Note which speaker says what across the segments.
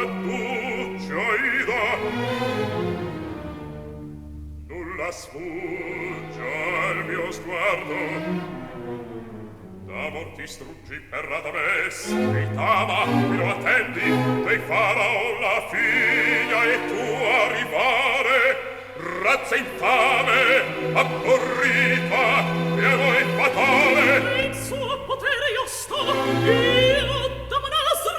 Speaker 1: duce Aida, nulla sfugge al mio sguardo, d'amor ti struggi per Radames, gritava, mi lo attendi, dei Faraon la figlia e tu arrivare, razza infame, abborrita, pieno e fatale.
Speaker 2: In suo potere io sto, io da Manasra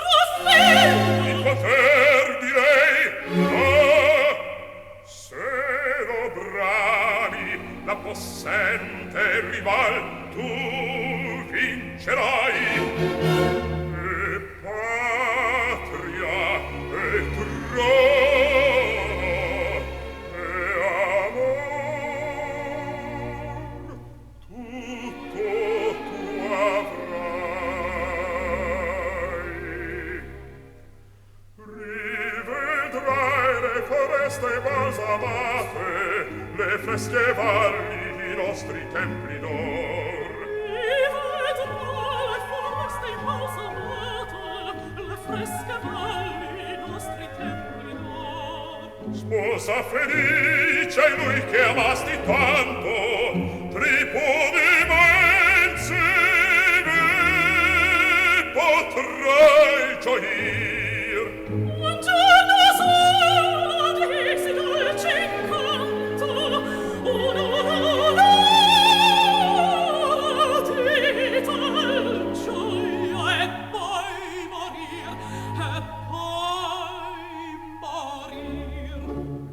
Speaker 2: figlia.
Speaker 1: Il poter direi, no, se lo brami la possente rival, tu vincerai. E patria, e trono, foreste balsamate, le fresche valli, i nostri templi d'or.
Speaker 2: Rivedrò le foreste balsamate, le fresche valli, i nostri templi d'or.
Speaker 1: Sposa felice lui che amasti tanto, tripodi immensi, ne potrai gioir.
Speaker 2: Un giorno solo disi dolce incanto, un'ora di tal gioia e poi morir, e poi morir.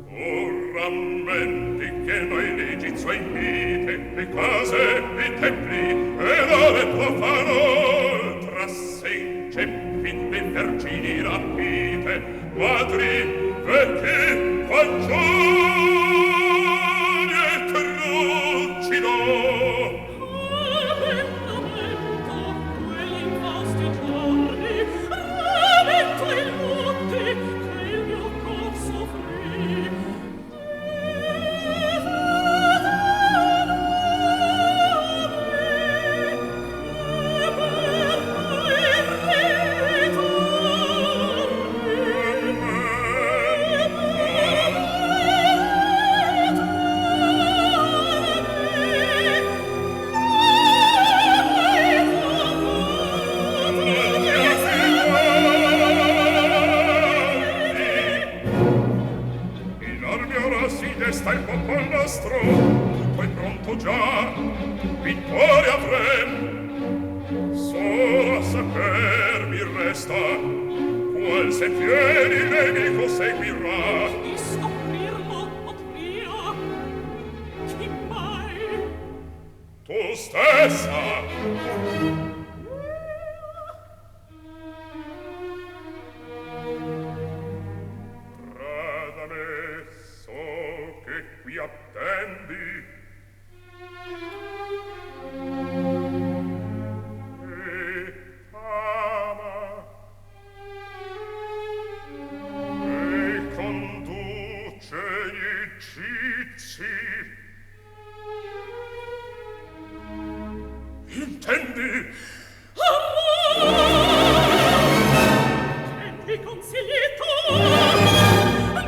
Speaker 1: O rammenti che noi l'Egizio invite, le case, i templi e l'ore profano, trasse in ceppi le vergini rapite, madri, vecchi, fanciulli e trucido.
Speaker 2: Lamento quegli infausti giorni, lamento i lutti che il mio cor soffrì.
Speaker 1: Sta il popolo nostro, tutto è pronto già, vittoria avrem. Solo a saper mi resta, qual se fieri il nemico seguirà.
Speaker 2: Di scoprirlo potria, chi mai?
Speaker 1: Tu stessa. Qui attendi e ama e conduce gli egizi. Intendi?
Speaker 2: Intendi consigli tu? No,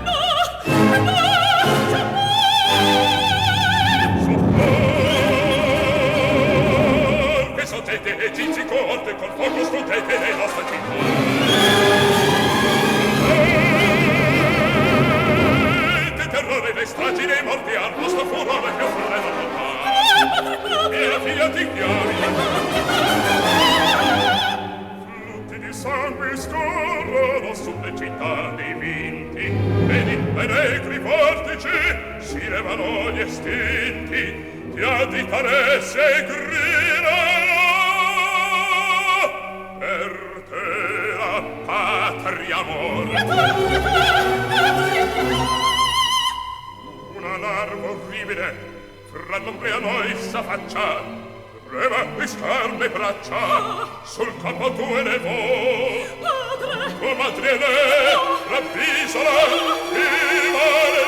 Speaker 2: no!
Speaker 1: Sottete egizi corte, col fuoco sfruttete le nostre città. Di terrore le stragi dei morti al vostro furore che offre la volontà. E la figlia ti chiami. Flutti di sangue scorrono sulle città dei vinti, ed in penetri vortici si levano gli estinti, ti additare se gridano. Per te la patria amor. Una larva orribile fra l'ombre a noi s'affaccia, prema di scarne braccia sul capo tu elevò.
Speaker 2: Padre!
Speaker 1: Tua madre ne ravvisola, il male